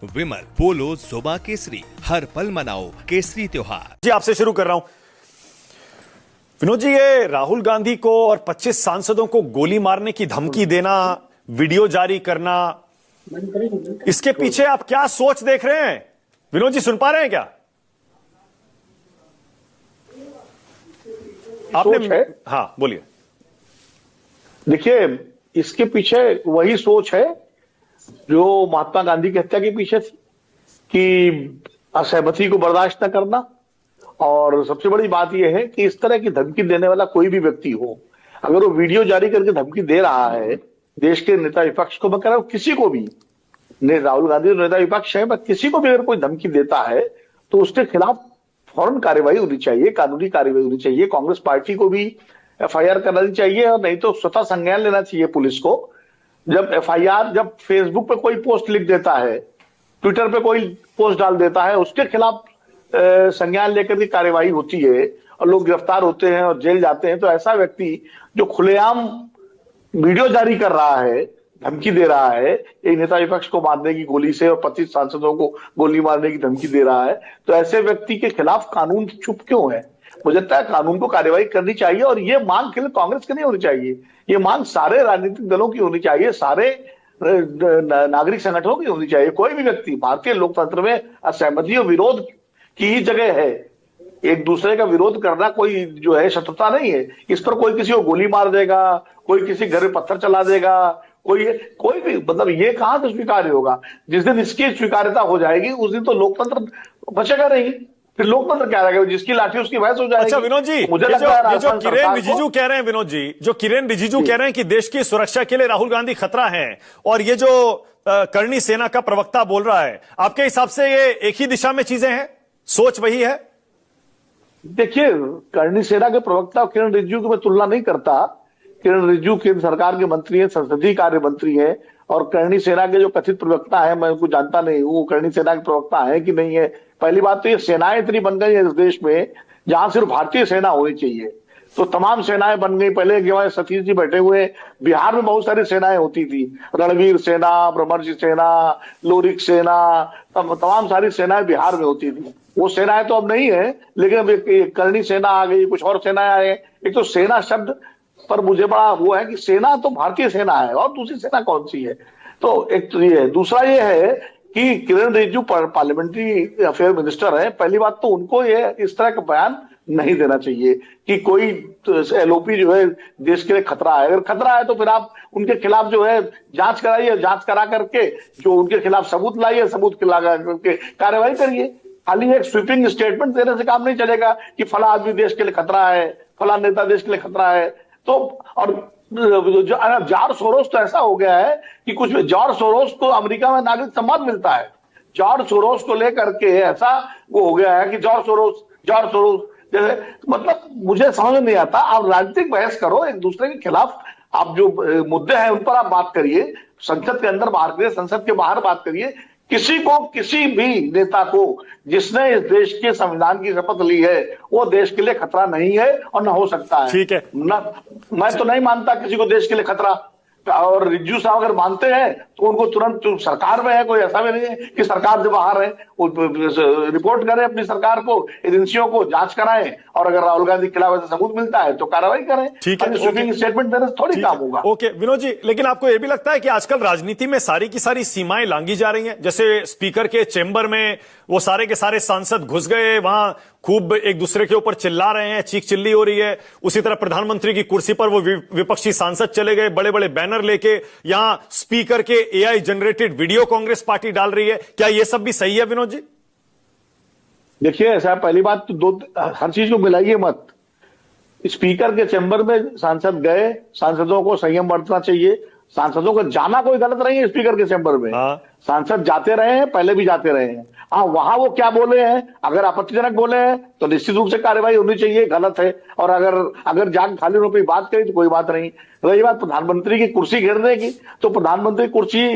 विमल पोलो जोबा केसरी, हर पल मनाओ केसरी त्योहार। जी आपसे शुरू कर रहा हूं विनोद जी, ये राहुल गांधी को और 25 सांसदों को गोली मारने की धमकी देना, वीडियो जारी करना, इसके पीछे आप क्या सोच देख रहे हैं? विनोद जी सुन पा रहे हैं क्या? सोच है? हाँ बोलिए। देखिए, इसके पीछे वही सोच है जो महात्मा गांधी की हत्या के पीछे थी, कि असहमति को बर्दाश्त न करना। और सबसे बड़ी बात यह है कि इस तरह की धमकी देने वाला कोई भी व्यक्ति हो, अगर वो वीडियो जारी करके धमकी दे रहा है देश के नेता विपक्ष को, मैं कह रहा हूं किसी को भी, राहुल गांधी नेता विपक्ष है, किसी को भी अगर कोई धमकी देता है तो उसके खिलाफ फौरन कार्रवाई होनी चाहिए, कानूनी कार्रवाई होनी चाहिए। कांग्रेस पार्टी को भी एफआईआर करानी चाहिए, और नहीं तो स्वतः संज्ञान लेना चाहिए पुलिस को। जब एफआईआर, जब फेसबुक पे कोई पोस्ट लिख देता है, ट्विटर पे कोई पोस्ट डाल देता है, उसके खिलाफ संज्ञान लेकर के कार्रवाई होती है और लोग गिरफ्तार होते हैं और जेल जाते हैं, तो ऐसा व्यक्ति जो खुलेआम वीडियो जारी कर रहा है, धमकी दे रहा है, एक नेता विपक्ष को मारने की गोली से और 25 सांसदों को गोली मारने की धमकी दे रहा है, तो ऐसे व्यक्ति के खिलाफ कानून चुप क्यों है? मुझे लगता है कानून को कार्रवाई करनी चाहिए। और ये मांग केवल कांग्रेस की नहीं होनी चाहिए, ये मांग सारे राजनीतिक दलों की होनी चाहिए, सारे नागरिक संगठनों की होनी चाहिए। कोई भी व्यक्ति, भारतीय लोकतंत्र में असहमति और विरोध की ही जगह है, एक दूसरे का विरोध करना कोई जो है शत्रुता नहीं है। इस पर कोई किसी को गोली मार देगा, कोई किसी घर में पत्थर चला देगा, कोई भी, मतलब ये कहां से स्वीकार्य होगा? जिस दिन इसकी स्वीकार्यता हो जाएगी उस दिन तो लोकतंत्र बचेगा नहीं, फिर लोकतंत्र क्या रहेगा? जिसकी लाठी उसकी भैंस हो जाएगी। अच्छा विनोद जी, मुझे लगता है जो किरेन रिजिजू कह रहे हैं, विनोद जी, जो किरेन रिजिजू कह रहे हैं कि देश की सुरक्षा के लिए राहुल गांधी खतरा है, और ये जो करणी सेना का प्रवक्ता बोल रहा है, आपके हिसाब से ये एक ही दिशा में चीजें हैं, सोच वही है? देखिए, करणी सेना के प्रवक्ता और किरेन रिजिजू की मैं तुलना नहीं करता। किरेन रिजिजू केंद्र सरकार के मंत्री हैं, संसदीय कार्य मंत्री हैं, और करणी सेना के जो कथित प्रवक्ता है, मैं उनको जानता नहीं हूं करणी सेना के प्रवक्ता है कि नहीं है। पहली बात तो ये सेनाएं इतनी बन गई है इस देश में जहां सिर्फ भारतीय सेना होनी चाहिए, तो तमाम सेनाएं बन गई। पहले के सतीश जी बैठे हुए, बिहार में बहुत सारी सेनाएं होती थी, रणवीर सेना, ब्रह्मर्षि सेना, लोरिक सेना, तमाम सारी सेनाएं बिहार में होती थी। वो सेनाएं तो अब नहीं है, लेकिन अब करणी सेना आ गई, कुछ और सेनाएं आ गई। एक तो सेना शब्द पर मुझे बड़ा वो है कि सेना तो भारतीय सेना है, और दूसरी सेना कौन सी है? तो एक तो ये, दूसरा ये है कि Kiren Rijiju parliamentary affair minister है। पहली बात तो उनको ये इस तरह का बयान नहीं देना चाहिए कि कोई एलओपी जो है देश के लिए खतरा है। अगर खतरा है तो फिर आप उनके खिलाफ जो है जांच कराइए, जांच करा करके जो उनके खिलाफ सबूत लाइए, सबूत लगा करके कार्रवाई करिए। खाली एक स्वीपिंग स्टेटमेंट देने से काम नहीं चलेगा कि फला आदमी देश के लिए खतरा है, फला नेता देश के लिए खतरा है। तो और जॉर्ज सोरोस तो ऐसा हो गया है कि कुछ जॉर्ज सोरोस को अमेरिका में नागरिक सम्मान मिलता है। जॉर्ज सोरोस को लेकर के ऐसा वो हो गया है कि जॉर्ज सोरोस जैसे, मतलब मुझे समझ नहीं आता। आप राजनीतिक बहस करो, एक दूसरे के खिलाफ आप जो मुद्दे हैं उन पर आप बात करिए, संसद के अंदर बात करिए, संसद के बाहर बात करिए। किसी को, किसी भी नेता को जिसने इस देश के संविधान की शपथ ली है, वो देश के लिए खतरा नहीं है और न हो सकता है। ठीक है, मैं तो नहीं मानता किसी को देश के लिए खतरा। और रिज्जू साहब अगर मानते हैं तो उनको तुरंत सरकार में है, कोई ऐसा भी नहीं है कि सरकार से बाहर है, वो रिपोर्ट करें अपनी सरकार को, एजेंसियों को, जांच कराएं, और अगर राहुल गांधी के खिलाफ ऐसा सबूत मिलता है तो कार्रवाई करें। ठीक है, स्वीपिंग स्टेटमेंट देने से थोड़ी काम होगा। ओके विनोद जी, लेकिन आपको यह भी लगता है कि आजकल राजनीति में सारी की सारी सीमाएं लांघी जा रही हैं? जैसे स्पीकर के चेंबर में वो सारे के सारे सांसद घुस गए, वहां खूब एक दूसरे के ऊपर चिल्ला रहे हैं, चीख चिल्ली हो रही है। उसी तरह प्रधानमंत्री की कुर्सी पर वो विपक्षी सांसद चले गए, बड़े बड़े बैनर लेके, यहां स्पीकर के AI generated video Congress party डाल रही है। क्या ये सब भी सही है विनोद जी? देखिए, ऐसा पहली बात तो हर चीज को मिलाइए मत। स्पीकर के चैम्बर में सांसद गए, सांसदों को संयम बरतना चाहिए। सांसदों को जाना कोई गलत नहीं है स्पीकर के चैम्बर में। सांसद जाते रहे हैं, पहले भी जाते रहे हैं। हाँ, वहां वो क्या बोले हैं, अगर आपत्तिजनक बोले हैं तो निश्चित रूप से कार्रवाई होनी चाहिए, गलत है। और अगर जाग खाली रुपये बात करी तो कोई बात नहीं। रही बात प्रधानमंत्री की कुर्सी घेरने की, तो प्रधानमंत्री कुर्सी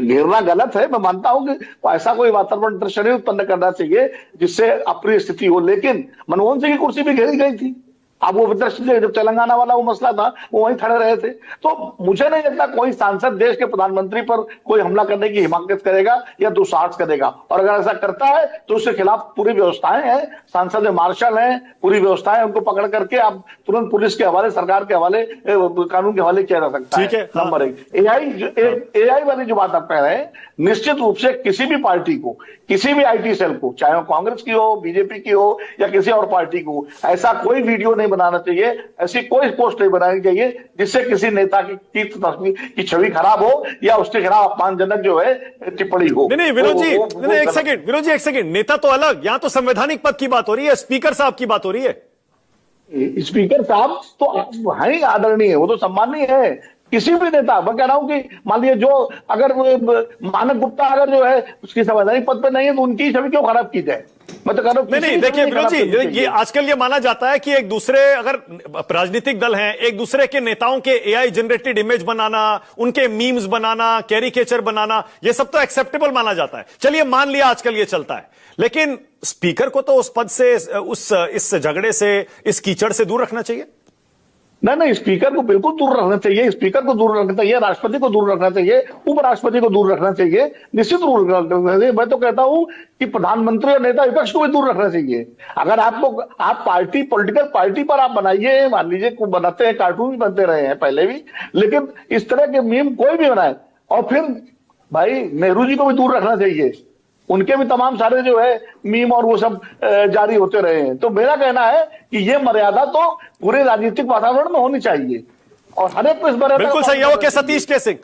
घेरना गलत है, मैं मानता हूं कि ऐसा कोई वातावरण दृश्य नहीं उत्पन्न करना चाहिए जिससे अप्रिय स्थिति हो। लेकिन मनमोहन सिंह की कुर्सी भी घेरी गई थी, अब वो दृष्टि जब तेलंगाना वाला वो मसला था वो वहीं खड़े रहे थे। तो मुझे नहीं लगता कोई सांसद देश के प्रधानमंत्री पर कोई हमला करने की हिमाकत करेगा या दुस्साहस करेगा, और अगर ऐसा करता है तो उसके खिलाफ पूरी व्यवस्थाएं हैं, सांसद मार्शल हैं, पूरी व्यवस्थाएं, उनको पकड़ करके आप तुरंत पुलिस के हवाले, सरकार के हवाले, कानून के हवाले किया जा सकता है। ठीक है। नंबर एक, एआई वाली जो बात आप कह रहे हैं, निश्चित रूप से किसी भी पार्टी को, किसी भी आईटी सेल को, चाहे वो कांग्रेस की हो, बीजेपी की हो या किसी और पार्टी को, ऐसा कोई वीडियो नहीं बनाना चाहिए, ऐसी कोई पोस्ट नहीं बनानी चाहिए जिससे किसी नेता की तस्वीर की छवि खराब हो या उसके खिलाफ अपमानजनक जो है टिप्पणी हो। नहीं विनोद जी, एक सेकंड विनोद जी, एक सेकंड। नेता तो अलग, यहां तो संवैधानिक पद की बात हो रही है, स्पीकर साहब की बात हो रही है। स्पीकर साहब तो है ही आदरणीय, वो तो सम्माननीय है। किसी भी नेता, मैं कह रहा हूं कि मान लीजिए जो अगर मानक गुप्ता अगर जो है उसकी संवैधानिक पद पे नहीं है तो उनकी छवि क्यों खराब की जाए? मैं तो कह रहा हूं नहीं देखिए विनोद जी, ये आजकल ये माना जाता है कि एक दूसरे, अगर राजनीतिक दल हैं, एक दूसरे के नेताओं के एआई जनरेटेड इमेज बनाना, उनके मीम्स बनाना, कैरिकेचर बनाना, ये सब तो एक्सेप्टेबल माना जाता है। चलिए मान लिया आजकल ये चलता है, लेकिन स्पीकर को तो उस पद से, इस झगड़े से, इस कीचड़ से दूर रखना चाहिए। नहीं, स्पीकर को बिल्कुल दूर रखना चाहिए, स्पीकर को दूर रखना चाहिए, राष्ट्रपति को दूर रखना चाहिए, उपराष्ट्रपति को दूर रखना चाहिए, निश्चित रूप रखना चाहिए। मैं तो कहता हूं कि प्रधानमंत्री और नेता विपक्ष को भी दूर रखना चाहिए। अगर आप पार्टी, पॉलिटिकल पार्टी पर आप बनाइए, मान लीजिए बनाते हैं, कार्टून भी बनते रहे हैं पहले भी, लेकिन इस तरह के मीम कोई भी बनाए, और फिर भाई नेहरू जी को भी दूर रखना चाहिए, उनके भी तमाम सारे जो है मीम और वो सब जारी होते रहे हैं। तो मेरा कहना है कि ये मर्यादा तो पूरे राजनीतिक वातावरण में होनी चाहिए, और हर एक को इस मर्यादा, बिल्कुल सही है। ओके, सतीश के सिंह।